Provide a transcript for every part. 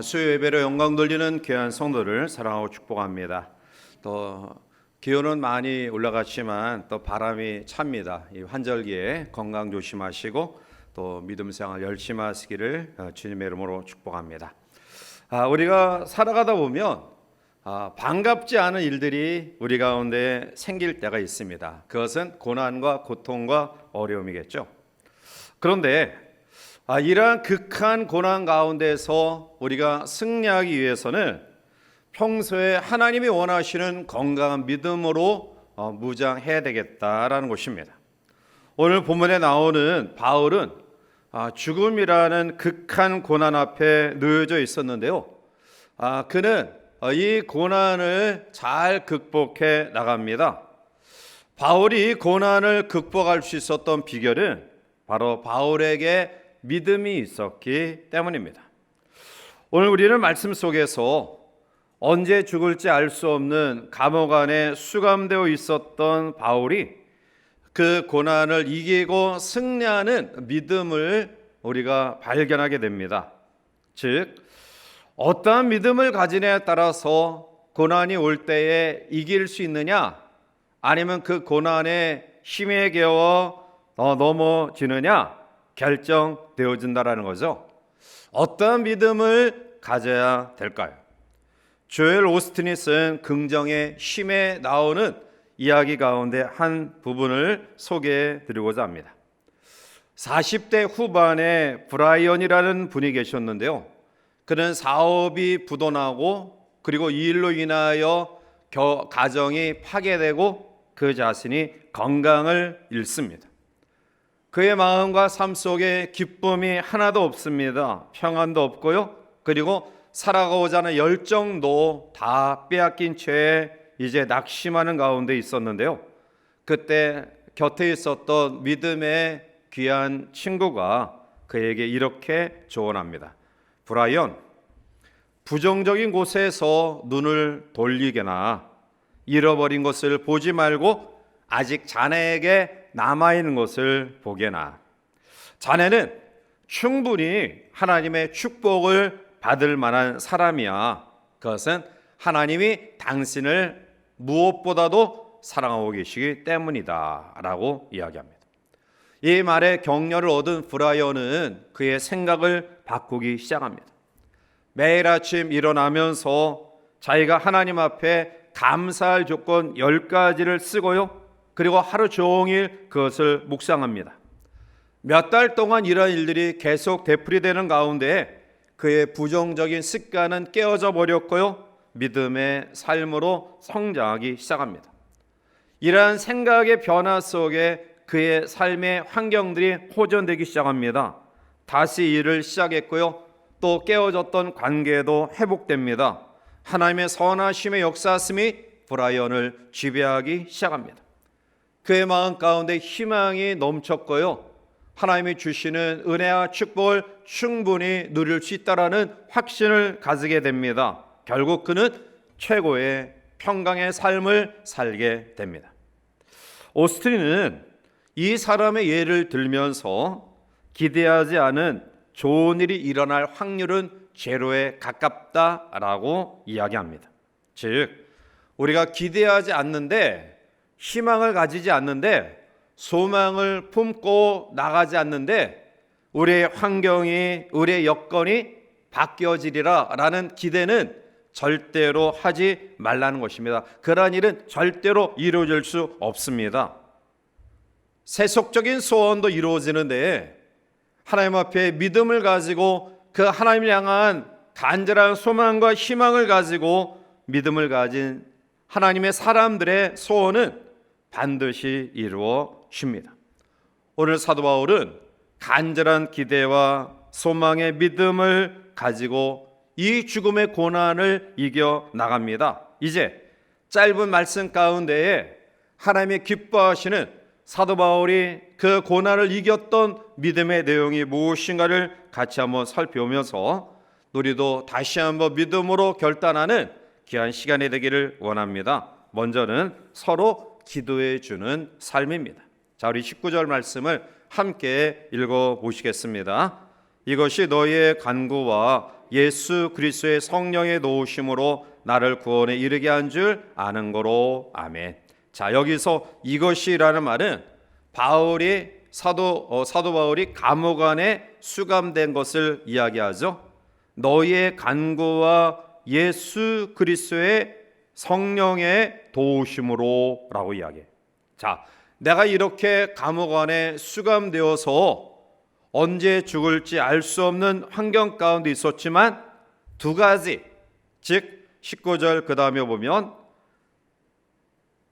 수요 예배로 영광 돌리는 귀한 성도를 사랑하고 축복합니다. 또 기온은 많이 올라갔지만 또 바람이 찹니다. 이 환절기에 건강 조심하시고 또 믿음 생활 열심히 하시기를 주님의 이름으로 축복합니다. 우리가 살아가다 보면 반갑지 않은 일들이 우리 가운데 생길 때가 있습니다. 그것은 고난과 고통과 어려움이겠죠. 그런데 이러한 극한 고난 가운데서 우리가 승리하기 위해서는 평소에 하나님이 원하시는 건강한 믿음으로 무장해야 되겠다라는 것입니다. 오늘 본문에 나오는 바울은 죽음이라는 극한 고난 앞에 놓여져 있었는데요. 그는 이 고난을 잘 극복해 나갑니다. 바울이 고난을 극복할 수 있었던 비결은 바로 바울에게 믿음이 있었기 때문입니다. 오늘 우리는 말씀 속에서 언제 죽을지 알 수 없는 감옥 안에 수감되어 있었던 바울이 그 고난을 이기고 승리하는 믿음을 우리가 발견하게 됩니다. 즉, 어떠한 믿음을 가지냐에 따라서 고난이 올 때에 이길 수 있느냐, 아니면 그 고난에 힘에 겨워 넘어지느냐 결정되어진다라는 거죠. 어떠한 믿음을 가져야 될까요? 조엘 오스틴이 쓴 긍정의 힘에 나오는 이야기 가운데 한 부분을 소개해 드리고자 합니다. 40대 후반에 브라이언이라는 분이 계셨는데요. 그는 사업이 부도나고 그리고 이 일로 인하여 가정이 파괴되고 그 자신이 건강을 잃습니다. 그의 마음과 삶 속에 기쁨이 하나도 없습니다. 평안도 없고요. 그리고 살아가고자 하는 열정도 다 빼앗긴 채 이제 낙심하는 가운데 있었는데요. 그때 곁에 있었던 믿음의 귀한 친구가 그에게 이렇게 조언합니다. 브라이언, 부정적인 곳에서 눈을 돌리게나 잃어버린 것을 보지 말고 아직 자네에게 남아있는 것을 보게나. 자네는 충분히 하나님의 축복을 받을 만한 사람이야. 그것은 하나님이 당신을 무엇보다도 사랑하고 계시기 때문이다 라고 이야기합니다. 이 말에 격려를 얻은 브라이언은 그의 생각을 바꾸기 시작합니다. 매일 아침 일어나면서 자기가 하나님 앞에 감사할 조건 10가지를 쓰고요. 그리고 하루 종일 그것을 묵상합니다. 몇 달 동안 이런 일들이 계속 되풀이되는 가운데 그의 부정적인 습관은 깨어져 버렸고요. 믿음의 삶으로 성장하기 시작합니다. 이러한 생각의 변화 속에 그의 삶의 환경들이 호전되기 시작합니다. 다시 일을 시작했고요. 또 깨어졌던 관계도 회복됩니다. 하나님의 선하심의 역사심이 브라이언을 지배하기 시작합니다. 그의 마음 가운데 희망이 넘쳤고요. 하나님이 주시는 은혜와 축복을 충분히 누릴 수 있다라는 확신을 가지게 됩니다. 결국 그는 최고의 평강의 삶을 살게 됩니다. 오스틴은 이 사람의 예를 들면서 기대하지 않은 좋은 일이 일어날 확률은 제로에 가깝다라고 이야기합니다. 즉, 우리가 기대하지 않는데 희망을 가지지 않는데 소망을 품고 나가지 않는데 우리의 환경이 우리의 여건이 바뀌어지리라 라는 기대는 절대로 하지 말라는 것입니다. 그러한 일은 절대로 이루어질 수 없습니다. 세속적인 소원도 이루어지는데 하나님 앞에 믿음을 가지고 그 하나님을 향한 간절한 소망과 희망을 가지고 믿음을 가진 하나님의 사람들의 소원은 반드시 이루어집니다. 오늘 사도 바울은 간절한 기대와 소망의 믿음을 가지고 이 죽음의 고난을 이겨 나갑니다. 이제 짧은 말씀 가운데에 하나님의 기뻐하시는 사도 바울이 그 고난을 이겼던 믿음의 내용이 무엇인가를 같이 한번 살펴보면서 우리도 다시 한번 믿음으로 결단하는 귀한 시간이 되기를 원합니다. 먼저는 서로 기도해 주는 삶입니다. 자, 우리 19절 말씀을 함께 읽어 보시겠습니다. 이것이 너희의 간구와 예수 그리스도의 성령의 도우심으로 나를 구원에 이르게 한 줄 아는 거로. 아멘. 자, 여기서 이것이라는 말은 바울이 사도 바울이 감옥 안에 수감된 것을 이야기하죠. 너희의 간구와 예수 그리스도의 성령의 도우심으로 라고 이야기해. 자, 내가 이렇게 감옥 안에 수감되어서 언제 죽을지 알 수 없는 환경 가운데 있었지만 두 가지, 즉 19절 그 다음에 보면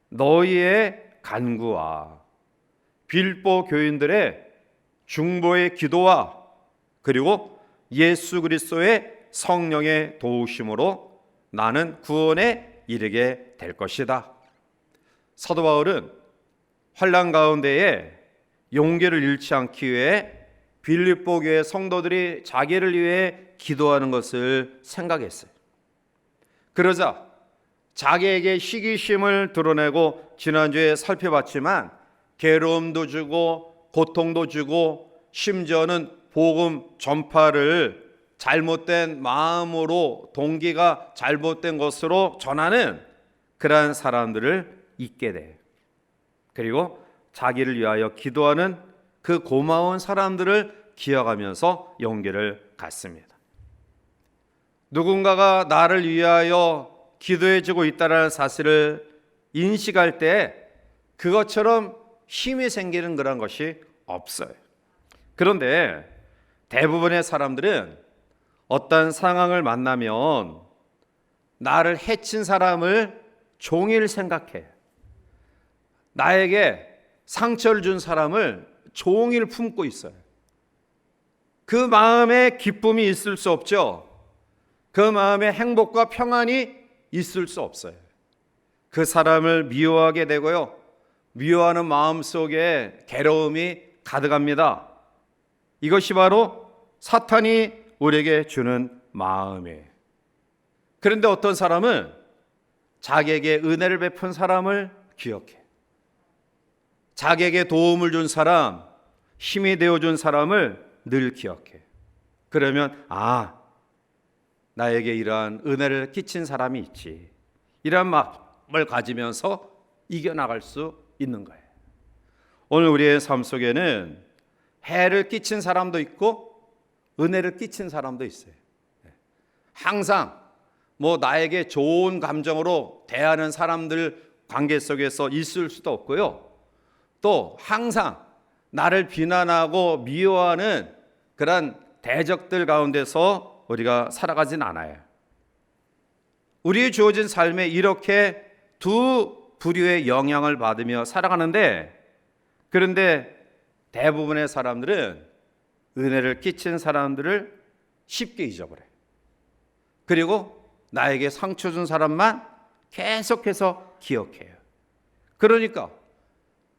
너희의 간구와 빌보 교인들의 중보의 기도와 그리고 예수 그리스도의 성령의 도우심으로 나는 구원에 이르게 될 것이다. 사도 바울은 환난 가운데에 용기를 잃지 않기 위해 빌립보 교회 성도들이 자기를 위해 기도하는 것을 생각했어요. 그러자 자기에게 시기심을 드러내고 지난주에 살펴봤지만 괴로움도 주고 고통도 주고 심지어는 복음 전파를 잘못된 마음으로 동기가 잘못된 것으로 전하는 그러한 사람들을 잊게 돼요. 그리고 자기를 위하여 기도하는 그 고마운 사람들을 기억하면서 용기를 갖습니다. 누군가가 나를 위하여 기도해주고 있다는 사실을 인식할 때 그것처럼 힘이 생기는 그런 것이 없어요. 그런데 대부분의 사람들은 어떤 상황을 만나면 나를 해친 사람을 종일 생각해. 나에게 상처를 준 사람을 종일 품고 있어요. 그 마음에 기쁨이 있을 수 없죠. 그 마음에 행복과 평안이 있을 수 없어요. 그 사람을 미워하게 되고요. 미워하는 마음 속에 괴로움이 가득합니다. 이것이 바로 사탄이 우리에게 주는 마음이에요. 그런데 어떤 사람은 자기에게 은혜를 베푼 사람을 기억해. 자기에게 도움을 준 사람, 힘이 되어준 사람을 늘 기억해. 그러면 나에게 이러한 은혜를 끼친 사람이 있지. 이런 마음을 가지면서 이겨나갈 수 있는 거예요. 오늘 우리의 삶 속에는 해를 끼친 사람도 있고 은혜를 끼친 사람도 있어요. 항상 나에게 좋은 감정으로 대하는 사람들 관계 속에서 있을 수도 없고요. 또 항상 나를 비난하고 미워하는 그런 대적들 가운데서 우리가 살아가진 않아요. 우리의 주어진 삶에 이렇게 두 부류의 영향을 받으며 살아가는데, 그런데 대부분의 사람들은 은혜를 끼친 사람들을 쉽게 잊어버려요. 그리고 나에게 상처 준 사람만 계속해서 기억해요. 그러니까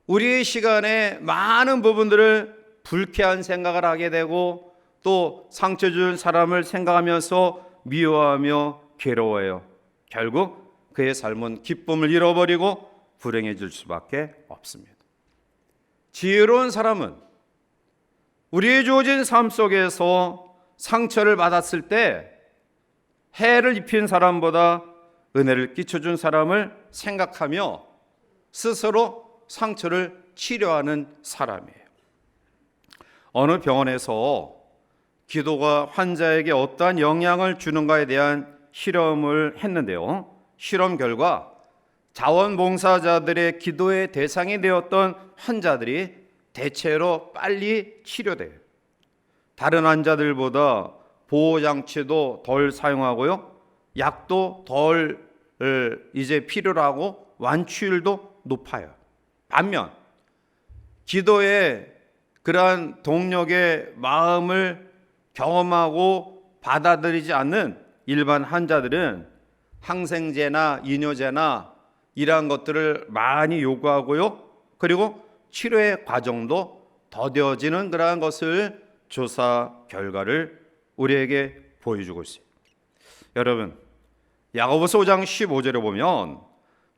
우리의 시간에 많은 부분들을 불쾌한 생각을 하게 되고 또 상처 준 사람을 생각하면서 미워하며 괴로워해요. 결국 그의 삶은 기쁨을 잃어버리고 불행해질 수밖에 없습니다. 지혜로운 사람은 우리의 주어진 삶 속에서 상처를 받았을 때 해를 입힌 사람보다 은혜를 끼쳐준 사람을 생각하며 스스로 상처를 치료하는 사람이에요. 어느 병원에서 기도가 환자에게 어떠한 영향을 주는가에 대한 실험을 했는데요. 실험 결과 자원봉사자들의 기도의 대상이 되었던 환자들이 대체로 빨리 치료돼요. 다른 환자들보다 보호장치도 덜 사용하고요. 약도 덜 필요로 하고 완치율도 높아요. 반면 기도의 그러한 동력의 마음을 경험하고 받아들이지 않는 일반 환자들은 항생제나 이뇨제나 이러한 것들을 많이 요구하고요. 그리고 치료의 과정도 더뎌지는 그러한 것을 조사 결과를 우리에게 보여주고 있어요. 여러분, 야고보서 5장 15절에 보면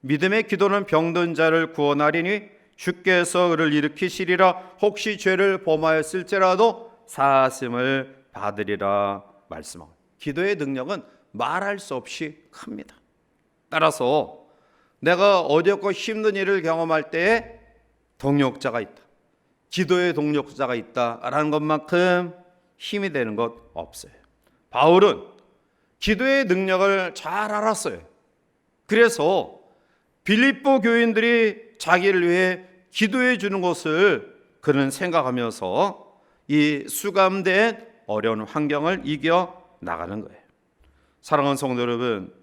믿음의 기도는 병든 자를 구원하리니 주께서 그를 일으키시리라. 혹시 죄를 범하였을지라도 사하심을 받으리라 말씀하고, 기도의 능력은 말할 수 없이 큽니다. 따라서 내가 어렵고 힘든 일을 경험할 때에 동력자가 있다, 기도의 동력자가 있다라는 것만큼 힘이 되는 것 없어요. 바울은 기도의 능력을 잘 알았어요. 그래서 빌립보 교인들이 자기를 위해 기도해 주는 것을 그는 생각하면서 이 수감된 어려운 환경을 이겨 나가는 거예요. 사랑하는 성도 여러분,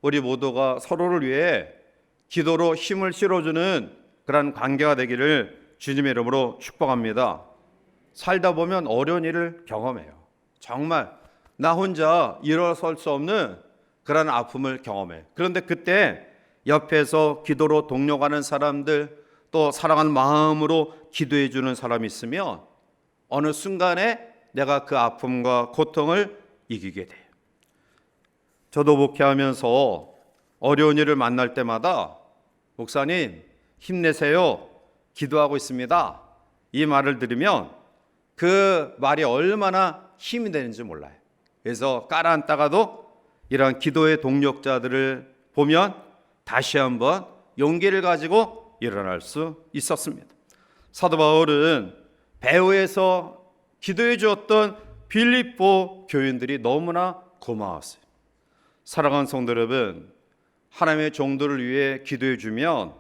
우리 모두가 서로를 위해 기도로 힘을 실어주는 그런 관계가 되기를 주님의 이름으로 축복합니다. 살다 보면 어려운 일을 경험해요. 정말 나 혼자 일어설 수 없는 그런 아픔을 경험해요. 그런데 그때 옆에서 기도로 동력하는 사람들, 또 사랑하는 마음으로 기도해 주는 사람이 있으면 어느 순간에 내가 그 아픔과 고통을 이기게 돼요. 저도 목회하면서 어려운 일을 만날 때마다 목사님 힘내세요, 기도하고 있습니다, 이 말을 들으면 그 말이 얼마나 힘이 되는지 몰라요. 그래서 깔아앉다가도 이런 기도의 동력자들을 보면 다시 한번 용기를 가지고 일어날 수 있었습니다. 사도 바울은 배후에서 기도해 주었던 빌립보 교인들이 너무나 고마웠어요. 사랑하는 성도 여러분, 하나님의 종들을 위해 기도해 주면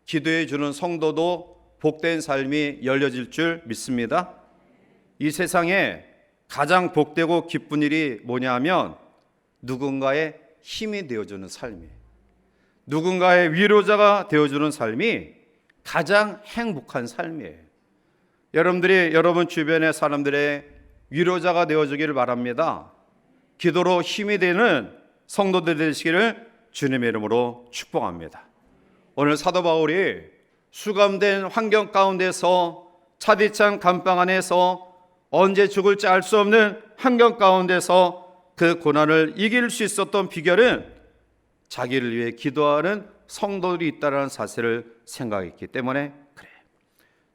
기도해 주는 성도도 복된 삶이 열려질 줄 믿습니다. 이 세상에 가장 복되고 기쁜 일이 뭐냐 하면 누군가의 힘이 되어주는 삶이에요. 누군가의 위로자가 되어주는 삶이 가장 행복한 삶이에요. 여러분들이 여러분 주변의 사람들의 위로자가 되어주기를 바랍니다. 기도로 힘이 되는 성도들 되시기를 주님의 이름으로 축복합니다. 오늘 사도 바울이 수감된 환경 가운데서, 차디찬 감방 안에서, 언제 죽을지 알 수 없는 환경 가운데서 그 고난을 이길 수 있었던 비결은 자기를 위해 기도하는 성도들이 있다는 사실을 생각했기 때문에 그래요.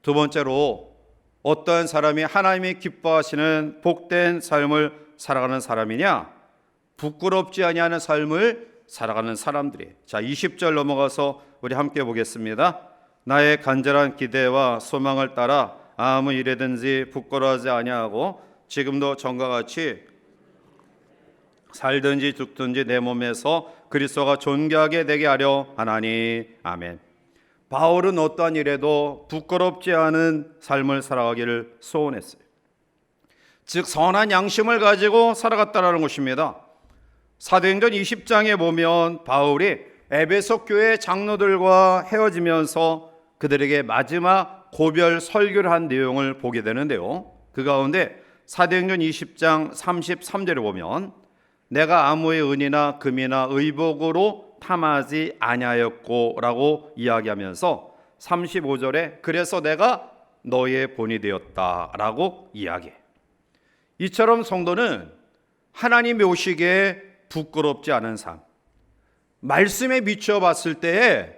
두 번째로, 어떠한 사람이 하나님이 기뻐하시는 복된 삶을 살아가는 사람이냐? 부끄럽지 아니하는 삶을 살아가는 사람들이. 자, 20절 넘어가서 우리 함께 보겠습니다. 나의 간절한 기대와 소망을 따라 아무 일에든지 부끄러워하지 아니하고 지금도 전과 같이 살든지 죽든지 내 몸에서 그리스도가 존귀하게 되게 하려 하나니. 아멘. 바울은 어떠한 일에도 부끄럽지 않은 삶을 살아가기를 소원했어요. 즉 선한 양심을 가지고 살아갔다는 것입니다. 사도행전 20장에 보면 바울이 에베소 교회 장로들과 헤어지면서 그들에게 마지막 고별 설교를 한 내용을 보게 되는데요. 그 가운데 사도행전 20장 33절에 보면 내가 아무의 은이나 금이나 의복으로 탐하지 아니하였고 라고 이야기하면서 35절에 그래서 내가 너의 본이 되었다 라고 이야기해요. 이처럼 성도는 하나님이 오시기에 부끄럽지 않은 삶, 말씀에 비추어 봤을 때에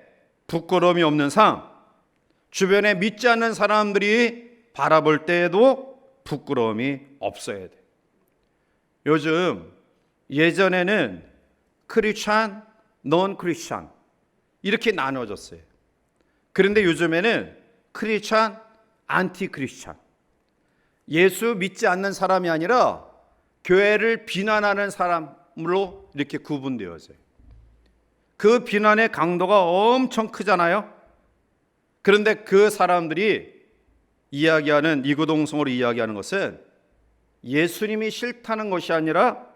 부끄러움이 없는 삶, 주변에 믿지 않는 사람들이 바라볼 때에도 부끄러움이 없어야 돼. 요즘 예전에는 크리스찬, 논 크리스찬 이렇게 나눠졌어요. 그런데 요즘에는 크리스찬, 안티 크리스찬, 예수 믿지 않는 사람이 아니라 교회를 비난하는 사람으로 이렇게 구분되어져요. 그 비난의 강도가 엄청 크잖아요. 그런데 그 사람들이 이야기하는, 이구동성으로 이야기하는 것은 예수님이 싫다는 것이 아니라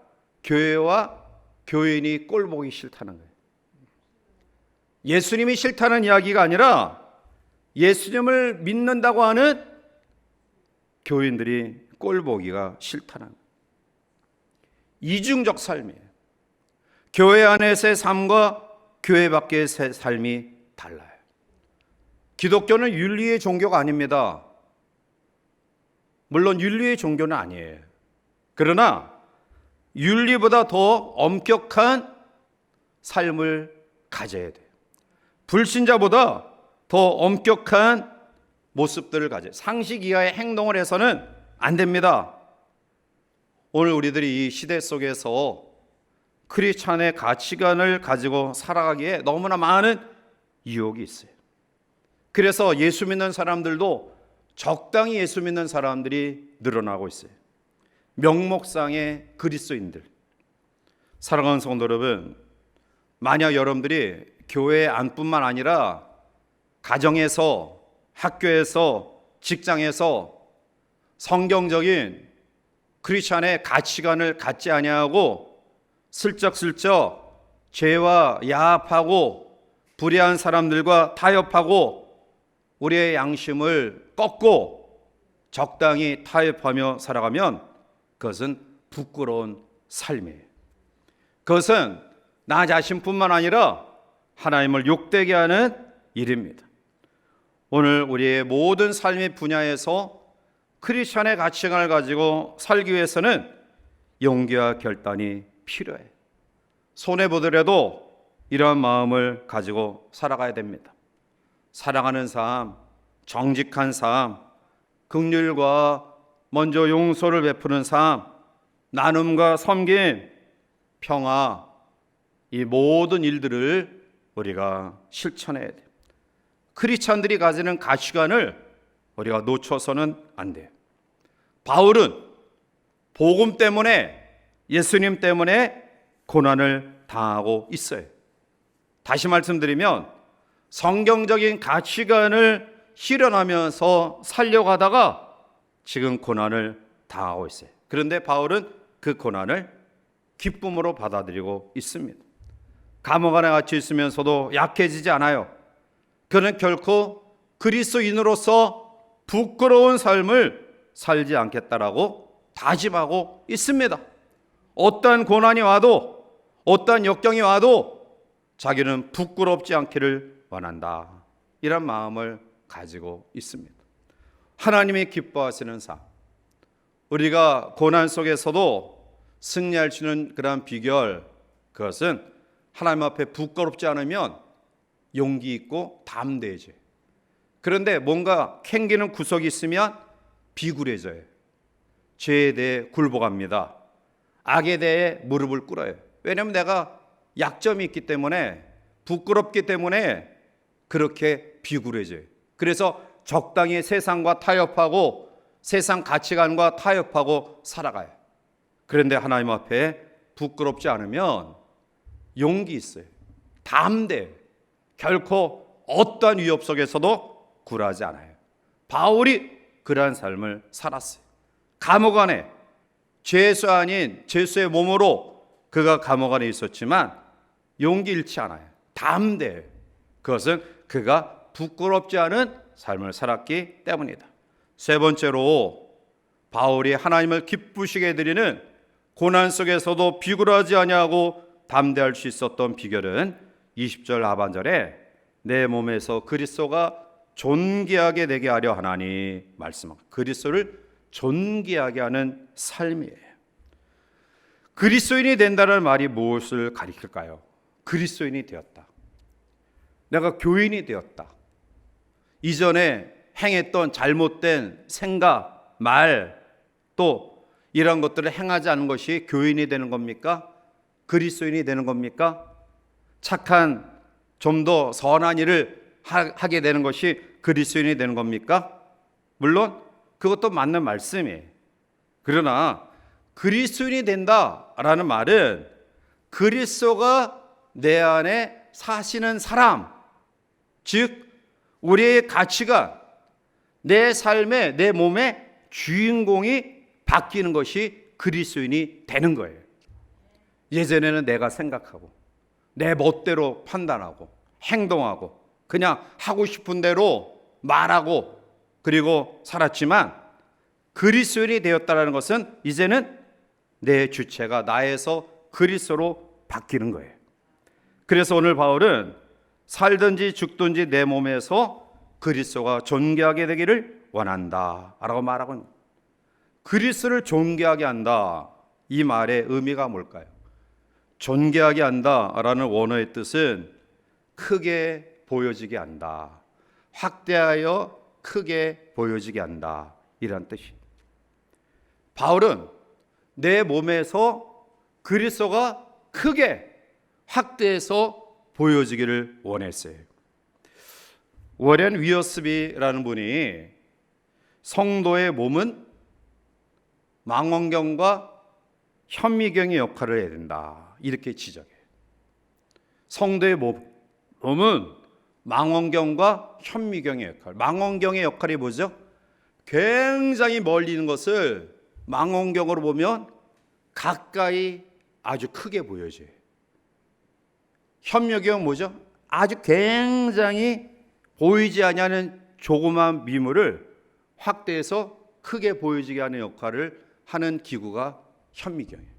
교회와 교인이 꼴보기 싫다는 거예요. 예수님이 싫다는 이야기가 아니라 예수님을 믿는다고 하는 교인들이 꼴보기가 싫다는 거예요. 이중적 삶이에요. 교회 안에서의 삶과 교회 밖의 삶이 달라요. 기독교는 윤리의 종교가 아닙니다. 물론 윤리의 종교는 아니에요. 그러나 윤리보다 더 엄격한 삶을 가져야 돼요. 불신자보다 더 엄격한 모습들을 가져요. 상식 이하의 행동을 해서는 안 됩니다. 오늘 우리들이 이 시대 속에서 크리스찬의 가치관을 가지고 살아가기에 너무나 많은 유혹이 있어요. 그래서 예수 믿는 사람들도 적당히 예수 믿는 사람들이 늘어나고 있어요. 명목상의 그리스도인들. 사랑하는 성도 여러분, 만약 여러분들이 교회 안뿐만 아니라 가정에서, 학교에서, 직장에서 성경적인 크리스찬의 가치관을 갖지 아니하고 슬쩍슬쩍 죄와 야합하고 불의한 사람들과 타협하고 우리의 양심을 꺾고 적당히 타협하며 살아가면 그것은 부끄러운 삶이에요. 그것은 나 자신뿐만 아니라 하나님을 욕되게 하는 일입니다. 오늘 우리의 모든 삶의 분야에서 크리스찬의 가치관을 가지고 살기 위해서는 용기와 결단이 필요해. 손해보더라도 이러한 마음을 가지고 살아가야 됩니다. 사랑하는 삶, 정직한 삶, 긍휼과 먼저 용서를 베푸는 삶, 나눔과 섬김, 평화, 이 모든 일들을 우리가 실천해야 돼요. 크리스찬들이 가지는 가치관을 우리가 놓쳐서는 안 돼요. 바울은 복음 때문에, 예수님 때문에 고난을 당하고 있어요. 다시 말씀드리면 성경적인 가치관을 실현하면서 살려가다가 지금 고난을 당하고 있어요. 그런데 바울은 그 고난을 기쁨으로 받아들이고 있습니다. 감옥 안에 갇혀 있으면서도 약해지지 않아요. 그는 결코 그리스도인으로서 부끄러운 삶을 살지 않겠다라고 다짐하고 있습니다. 어떠한 고난이 와도, 어떠한 역경이 와도 자기는 부끄럽지 않기를 원한다, 이런 마음을 가지고 있습니다. 하나님이 기뻐하시는 삶, 우리가 고난 속에서도 승리할 수 있는 그런 비결, 그것은 하나님 앞에 부끄럽지 않으면 용기 있고 담대해져요. 그런데 뭔가 캥기는 구석이 있으면 비굴해져요. 죄에 대해 굴복합니다. 악에 대해 무릎을 꿇어요. 왜냐하면 내가 약점이 있기 때문에, 부끄럽기 때문에 그렇게 비굴해져요. 그래서 적당히 세상과 타협하고 세상 가치관과 타협하고 살아가요. 그런데 하나님 앞에 부끄럽지 않으면 용기 있어요. 담대해요. 결코 어떠한 위협 속에서도 굴하지 않아요. 바울이 그러한 삶을 살았어요. 감옥 안에 죄수 아닌 죄수의 몸으로 그가 감옥 안에 있었지만 용기 잃지 않아요. 담대해요. 그것은 그가 부끄럽지 않은 삶을 살았기 때문이다. 세 번째로 바울이 하나님을 기쁘시게 해드리는 고난 속에서도 비굴하지 아니하고 담대할 수 있었던 비결은 20절 하반절에 내 몸에서 그리스도가 존귀하게 되게 하려 하나니 말씀합니다. 그리스도를 존귀하게 하는 삶이에요. 그리스도인이 된다는 말이 무엇을 가리킬까요? 그리스도인이 되었다. 내가 교인이 되었다. 이전에 행했던 잘못된 생각, 말, 또 이런 것들을 행하지 않은 것이 교인이 되는 겁니까? 그리스도인이 되는 겁니까? 착한, 좀 더 선한 일을 하게 되는 것이 그리스도인이 되는 겁니까? 물론 그것도 맞는 말씀이에요. 그러나 그리스도인이 된다라는 말은 그리스도가 내 안에 사시는 사람, 즉 우리의 가치가 내 삶의, 내 몸의 주인공이 바뀌는 것이 그리스도인이 되는 거예요. 예전에는 내가 생각하고 내 멋대로 판단하고 행동하고 그냥 하고 싶은 대로 말하고 그리고 살았지만 그리스도인이 되었다는 것은 이제는 내 주체가 나에서 그리스도로 바뀌는 거예요. 그래서 오늘 바울은 살든지 죽든지 내 몸에서 그리스도가 존귀하게 되기를 원한다 라고 말하고 있는 거예요. 그리스도를 존귀하게 한다, 이 말의 의미가 뭘까요? 존귀하게 한다라는 원어의 뜻은 크게 보여지게 한다, 확대하여 크게 보여지게 한다, 이란 뜻이에요. 바울은 내 몸에서 그리스도가 크게 확대해서 보여지기를 원했어요. 워렌 위어스비라는 분이 성도의 몸은 망원경과 현미경의 역할을 해야 된다, 이렇게 지적해요. 성도의 몸은 망원경과 현미경의 역할. 망원경의 역할이 뭐죠? 굉장히 멀리 있는 것을 망원경으로 보면 가까이 아주 크게 보여져요. 현미경은 뭐죠? 아주 굉장히 보이지 않는 조그만 미물을 확대해서 크게 보여지게 하는 역할을 하는 기구가 현미경이에요.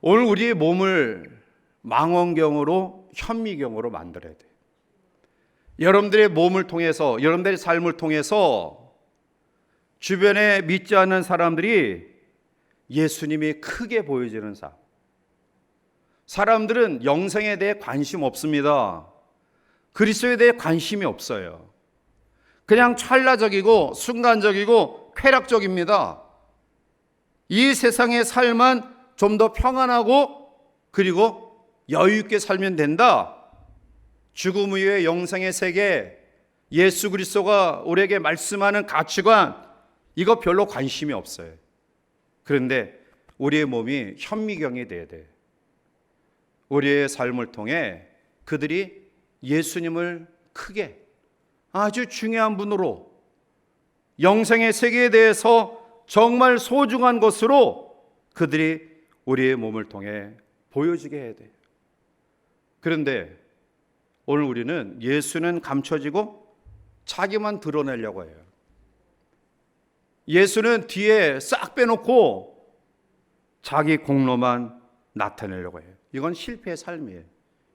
오늘 우리의 몸을 망원경으로 현미경으로 만들어야 돼요. 여러분들의 몸을 통해서, 여러분들의 삶을 통해서 주변에 믿지 않는 사람들이 예수님이 크게 보여지는 삶. 사람들은 영생에 대해 관심 없습니다. 그리스도에 대해 관심이 없어요. 그냥 찰나적이고 순간적이고 쾌락적입니다. 이 세상의 삶은 좀 더 평안하고 그리고 여유 있게 살면 된다. 죽음 이후의 영생의 세계, 예수 그리스도가 우리에게 말씀하는 가치관, 이거 별로 관심이 없어요. 그런데 우리의 몸이 현미경이 돼야 돼. 우리의 삶을 통해 그들이 예수님을 크게, 아주 중요한 분으로, 영생의 세계에 대해서 정말 소중한 것으로 그들이 우리의 몸을 통해 보여지게 해야 돼요. 그런데 오늘 우리는 예수는 감춰지고 자기만 드러내려고 해요. 예수는 뒤에 싹 빼놓고 자기 공로만 나타내려고 해요. 이건 실패의 삶이에요.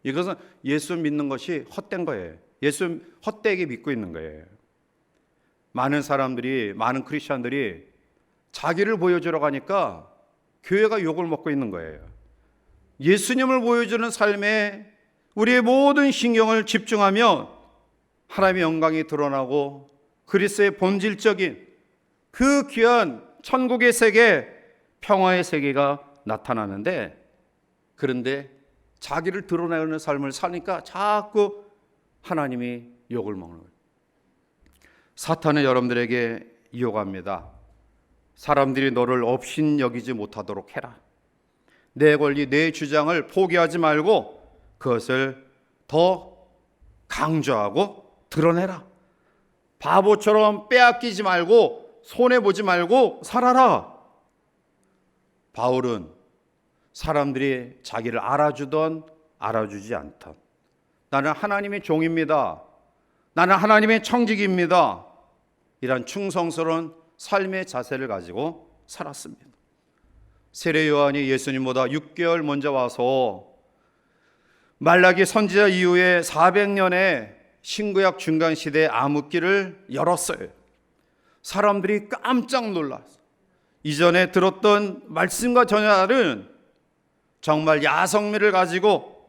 이것은 예수 믿는 것이 헛된 거예요. 예수 헛되게 믿고 있는 거예요. 많은 사람들이, 많은 크리스천들이 자기를 보여주려고 하니까 교회가 욕을 먹고 있는 거예요. 예수님을 보여주는 삶에 우리의 모든 신경을 집중하면 하나님의 영광이 드러나고 그리스도의 본질적인 그 귀한 천국의 세계, 평화의 세계가 나타나는데, 그런데 자기를 드러내는 삶을 사니까 자꾸 하나님이 욕을 먹는 거예요. 사탄은 여러분들에게 유혹합니다. 사람들이 너를 업신여기지 못하도록 해라. 내 권리, 내 주장을 포기하지 말고 그것을 더 강조하고 드러내라. 바보처럼 빼앗기지 말고 손해보지 말고 살아라. 바울은 사람들이 자기를 알아주던 알아주지 않던, 나는 하나님의 종입니다, 나는 하나님의 청직입니다, 이런 충성스러운 삶의 자세를 가지고 살았습니다. 세례 요한이 예수님보다 6개월 먼저 와서 말라기 선지자 이후에 400년의 신구약 중간시대의 암흑기를 열었어요. 사람들이 깜짝 놀랐어요. 이전에 들었던 말씀과 전혀 다른 정말 야성미를 가지고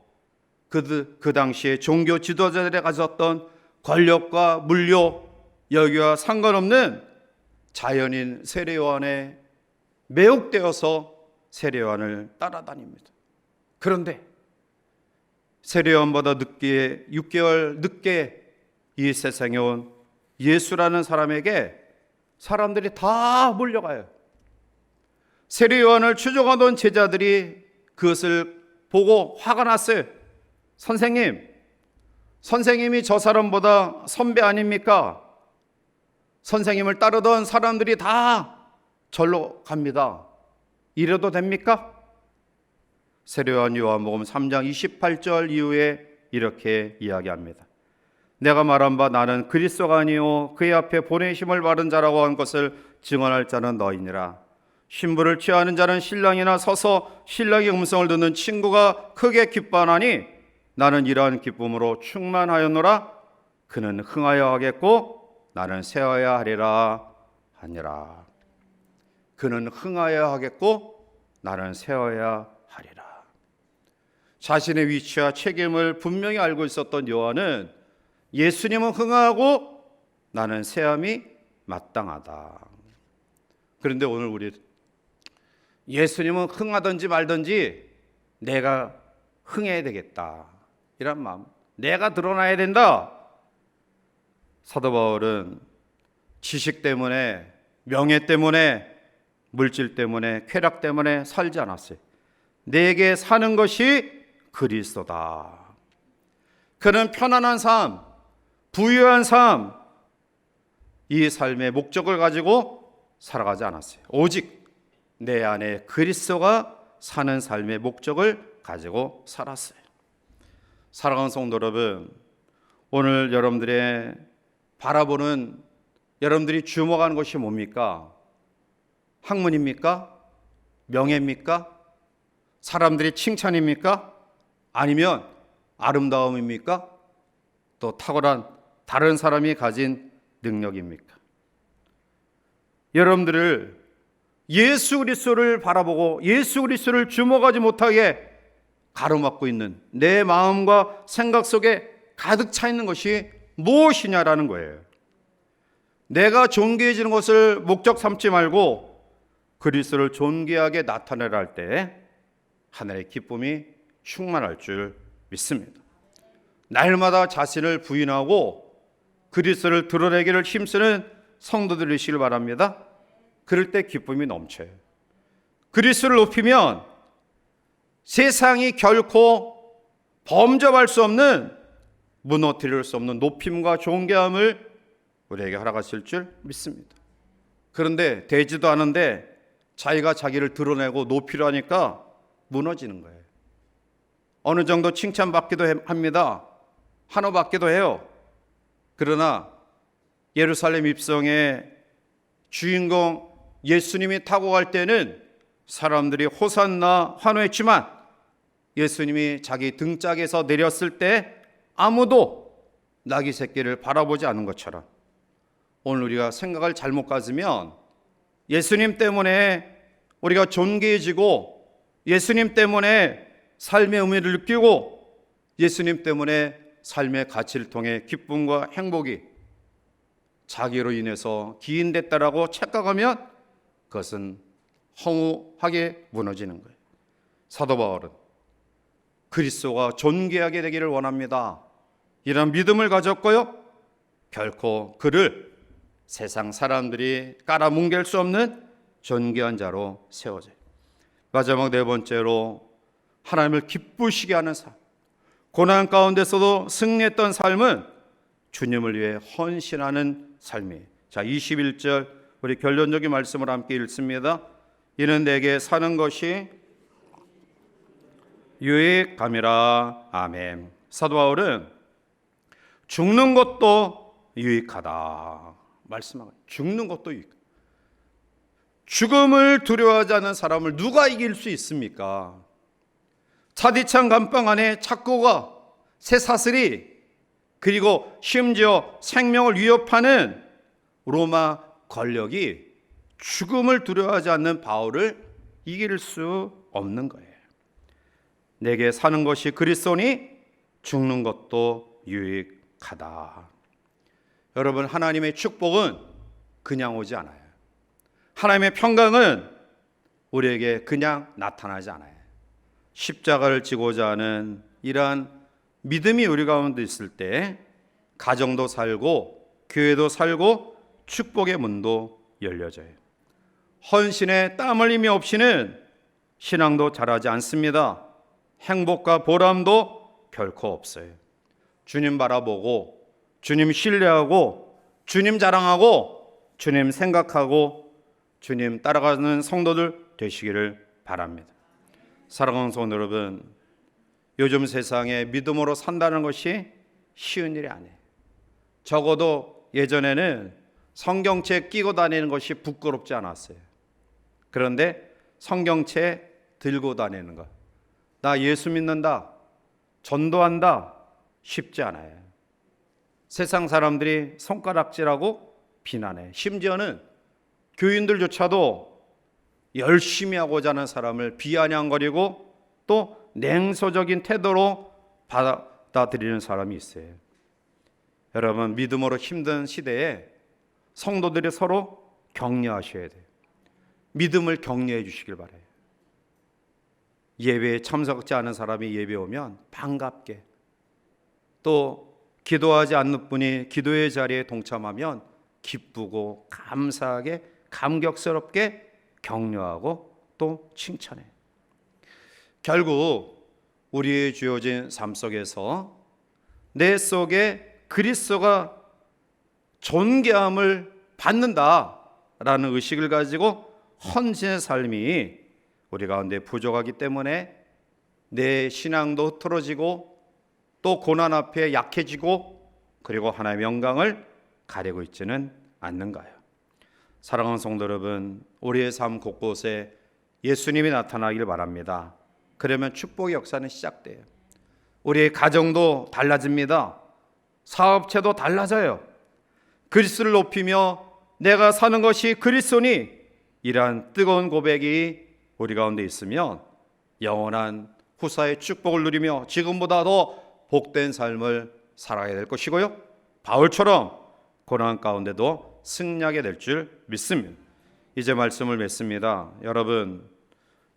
그 당시에 종교 지도자들이 가졌던 권력과 물욕, 여기와 상관없는 자연인 세례 요한에 매혹되어서 세례 요한을 따라다닙니다. 그런데 세례 요한보다 늦게, 6개월 늦게 이 세상에 온 예수라는 사람에게 사람들이 다 몰려가요. 세례 요한을 추종하던 제자들이 그것을 보고 화가 났어요. 선생님이 저 사람보다 선배 아닙니까? 선생님을 따르던 사람들이 다 절로 갑니다. 이래도 됩니까? 세례요한 요한복음 3장 28절 이후에 이렇게 이야기합니다. 내가 말한 바 나는 그리스도가 아니요 그의 앞에 보내심을 받은 자라고 한 것을 증언할 자는 너희니라. 신부를 취하는 자는 신랑이나 서서 신랑의 음성을 듣는 친구가 크게 기뻐하나니 나는 이러한 기쁨으로 충만하였노라. 그는 흥하여 하겠고 나는 쇠하여 하리라 하니라. 그는 흥하여 하겠고 나는 쇠하여 하리라. 자신의 위치와 책임을 분명히 알고 있었던 요한은 예수님은 흥하고 나는 쇠함이 마땅하다. 그런데 오늘 우리 예수님은 흥하든지 말든지 내가 흥해야 되겠다, 이런 마음, 내가 드러나야 된다. 사도 바울은 지식 때문에, 명예 때문에, 물질 때문에, 쾌락 때문에 살지 않았어요. 내게 사는 것이 그리스도다. 그는 편안한 삶, 부유한 삶, 이 삶의 목적을 가지고 살아가지 않았어요. 오직 내 안에 그리스도가 사는 삶의 목적을 가지고 살았어요. 사랑하는 성도 여러분, 오늘 여러분들의 바라보는, 여러분들이 주목하는 것이 뭡니까? 학문입니까? 명예입니까? 사람들의 칭찬입니까? 아니면 아름다움입니까? 또 탁월한 다른 사람이 가진 능력입니까? 여러분들을 예수 그리스도를 바라보고 예수 그리스도를 주목하지 못하게 가로막고 있는 내 마음과 생각 속에 가득 차 있는 것이 무엇이냐라는 거예요. 내가 존귀해지는 것을 목적 삼지 말고 그리스도를 존귀하게 나타내라 할 때 하늘의 기쁨이 충만할 줄 믿습니다. 날마다 자신을 부인하고 그리스도를 드러내기를 힘쓰는 성도들이시길 바랍니다. 그럴 때 기쁨이 넘쳐요. 그리스도를 높이면 세상이 결코 범접할 수 없는, 무너뜨릴 수 없는 높임과 존귀함을 우리에게 허락하실 줄 믿습니다. 그런데 되지도 않은데 자기가 자기를 드러내고 높이려 하니까 무너지는 거예요. 어느 정도 칭찬받기도 합니다. 환호받기도 해요. 그러나 예루살렘 입성의 주인공 예수님이 타고 갈 때는 사람들이 호산나 환호했지만 예수님이 자기 등짝에서 내렸을 때 아무도 나귀 새끼를 바라보지 않은 것처럼 오늘 우리가 생각을 잘못 가지면 예수님 때문에 우리가 존귀해지고 예수님 때문에 삶의 의미를 느끼고 예수님 때문에 삶의 가치를 통해 기쁨과 행복이 자기로 인해서 기인됐다라고 착각하면 그것은 허무하게 무너지는 거예요. 사도 바울은 그리스도가 존귀하게 되기를 원합니다, 이런 믿음을 가졌고요, 결코 그를 세상 사람들이 깔아뭉갤 수 없는 존귀한 자로 세워져요. 마지막 네 번째로 하나님을 기쁘시게 하는 삶, 고난 가운데서도 승리했던 삶은 주님을 위해 헌신하는 삶이에요. 자, 21절 우리 결론적인 말씀을 함께 읽습니다. 이는 내게 사는 것이 유익함이라. 아멘. 사도 바울은 죽는 것도 유익하다 말씀하고, 죽는 것도 유익하다. 죽음을 두려워하지 않는 사람을 누가 이길 수 있습니까? 차디찬 감방 안에 착고가, 쇠사슬이, 그리고 심지어 생명을 위협하는 로마 권력이 죽음을 두려워하지 않는 바울을 이길 수 없는 거예요. 내게 사는 것이 그리스도니 죽는 것도 유익하다. 여러분, 하나님의 축복은 그냥 오지 않아요. 하나님의 평강은 우리에게 그냥 나타나지 않아요. 십자가를 지고자 하는 이러한 믿음이 우리 가운데 있을 때 가정도 살고 교회도 살고 축복의 문도 열려져요. 헌신에 땀 흘림이 없이는 신앙도 자라지 않습니다. 행복과 보람도 결코 없어요. 주님 바라보고 주님 신뢰하고 주님 자랑하고 주님 생각하고 주님 따라가는 성도들 되시기를 바랍니다. 사랑하는 성도 여러분, 요즘 세상에 믿음으로 산다는 것이 쉬운 일이 아니에요. 적어도 예전에는 성경책 끼고 다니는 것이 부끄럽지 않았어요. 그런데 성경책 들고 다니는 것, 나 예수 믿는다, 전도한다, 쉽지 않아요. 세상 사람들이 손가락질하고 비난해. 심지어는 교인들조차도 열심히 하고자 하는 사람을 비아냥거리고 또 냉소적인 태도로 받아들이는 사람이 있어요. 여러분, 믿음으로 힘든 시대에 성도들이 서로 격려하셔야 돼요. 믿음을 격려해 주시길 바라요. 예배에 참석하지 않은 사람이 예배 오면 반갑게, 또 기도하지 않는 분이 기도의 자리에 동참하면 기쁘고 감사하게 감격스럽게 격려하고 또 칭찬해. 결국 우리의 주어진 삶 속에서 내 속에 그리스도가 존귀함을 받는다라는 의식을 가지고 헌신의 삶이 우리 가운데 부족하기 때문에 내 신앙도 흐트러지고 또 고난 앞에 약해지고 그리고 하나님의 영광을 가리고 있지는 않는가요? 사랑하는 성도 여러분, 우리의 삶 곳곳에 예수님이 나타나길 바랍니다. 그러면 축복의 역사는 시작돼요. 우리의 가정도 달라집니다. 사업체도 달라져요. 그리스도를 높이며 내가 사는 것이 그리스도니 이러한 뜨거운 고백이 우리 가운데 있으면 영원한 후사의 축복을 누리며 지금보다 더 복된 삶을 살아야 될 것이고요, 바울처럼 고난 가운데도 승리하게 될 줄 믿습니다. 이제 말씀을 맺습니다. 여러분,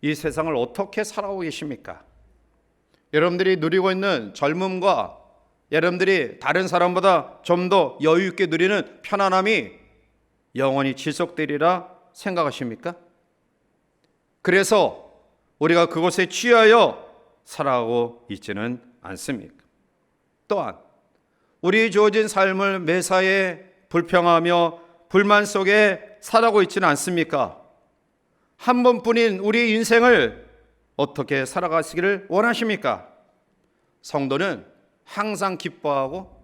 이 세상을 어떻게 살아오고 계십니까? 여러분들이 누리고 있는 젊음과 여러분들이 다른 사람보다 좀 더 여유 있게 누리는 편안함이 영원히 지속되리라 생각하십니까? 그래서 우리가 그것에 취하여 살아가고 있지는 않습니까? 또한 우리 주어진 삶을 매사에 불평하며 불만 속에 살아가고 있지는 않습니까? 한 번뿐인 우리 인생을 어떻게 살아가시기를 원하십니까? 성도는 항상 기뻐하고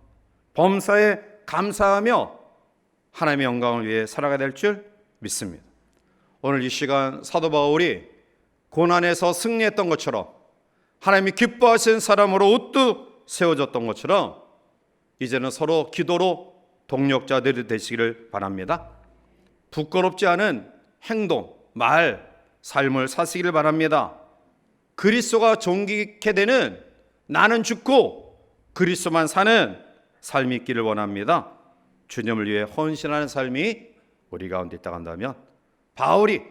범사에 감사하며 하나님의 영광을 위해 살아가야 될 줄 믿습니다. 오늘 이 시간 사도 바울이 고난에서 승리했던 것처럼 하나님이 기뻐하신 사람으로 우뚝 세워졌던 것처럼 이제는 서로 기도로 동력자들이 되시기를 바랍니다. 부끄럽지 않은 행동, 말, 삶을 사시기를 바랍니다. 그리스도가 존귀케 되는 나는 죽고 그리스도만 사는 삶이 있기를 원합니다. 주님을 위해 헌신하는 삶이 우리 가운데 있다고 한다면 바울이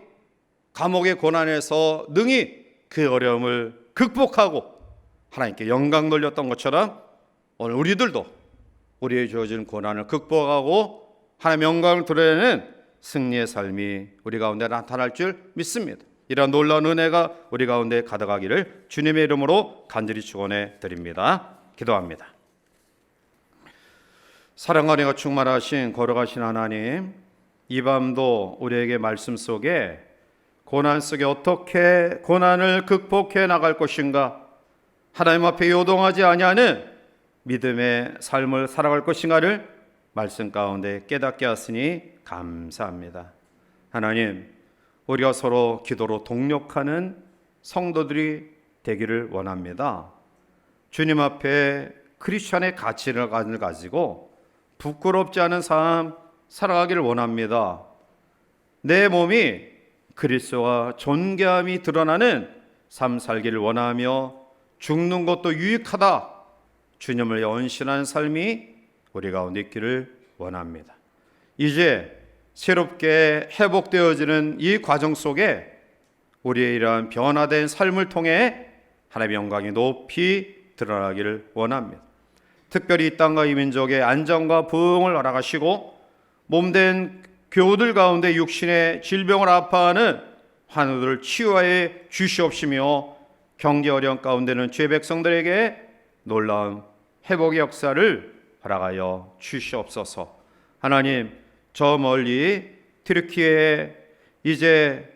감옥의 고난에서 능히 그 어려움을 극복하고 하나님께 영광 돌렸던 것처럼 오늘 우리들도 우리의 주어진 고난을 극복하고 하나님의 영광을 드러내는 승리의 삶이 우리 가운데 나타날 줄 믿습니다. 이러한 놀라운 은혜가 우리 가운데 가득하기를 주님의 이름으로 간절히 축원해 드립니다. 기도합니다. 사랑과 은혜가 충만하신 거룩하신 하나님, 이 밤도 우리에게 말씀 속에 고난 속에 어떻게 고난을 극복해 나갈 것인가, 하나님 앞에 요동하지 아니하는 믿음의 삶을 살아갈 것인가를 말씀 가운데 깨닫게 하시니 감사합니다. 하나님, 우리가 서로 기도로 동력하는 성도들이 되기를 원합니다. 주님 앞에 크리스천의 가치를 가지고 부끄럽지 않은 삶 살아가기를 원합니다. 내 몸이 그리스도와 존귀함이 드러나는 삶 살기를 원하며 죽는 것도 유익하다, 주님을 연신하는 삶이 우리 가운데 있기를 원합니다. 이제 새롭게 회복되어지는 이 과정 속에 우리의 이러한 변화된 삶을 통해 하나님의 영광이 높이 드러나기를 원합니다. 특별히 이 땅과 이 민족의 안정과 부흥을 허락하시고 몸된 교우들 가운데 육신의 질병을 아파하는 환우들을 치유하여 주시옵시며 경제 어려움 가운데는 죄 백성들에게 놀라운 회복의 역사를 허락하여 주시옵소서. 하나님, 저 멀리 튀르키예, 이제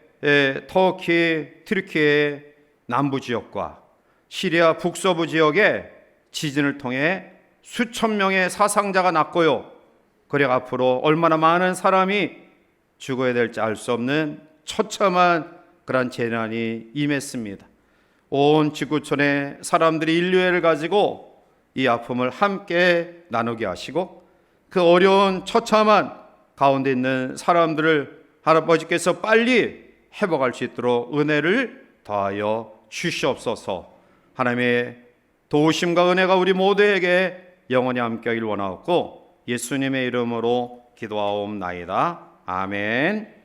터키 튀르키예 남부 지역과 시리아 북서부 지역에 지진을 통해 수천 명의 사상자가 났고요, 그리고 앞으로 얼마나 많은 사람이 죽어야 될지 알 수 없는 처참한 그런 재난이 임했습니다. 온 지구촌의 사람들이 인류애를 가지고 이 아픔을 함께 나누게 하시고 그 어려운 처참한 가운데 있는 사람들을 할아버지께서 빨리 회복할 수 있도록 은혜를 더하여 주시옵소서. 하나님의 도우심과 은혜가 우리 모두에게 영원히 함께하기를 원하옵고 예수님의 이름으로 기도하옵나이다. 아멘.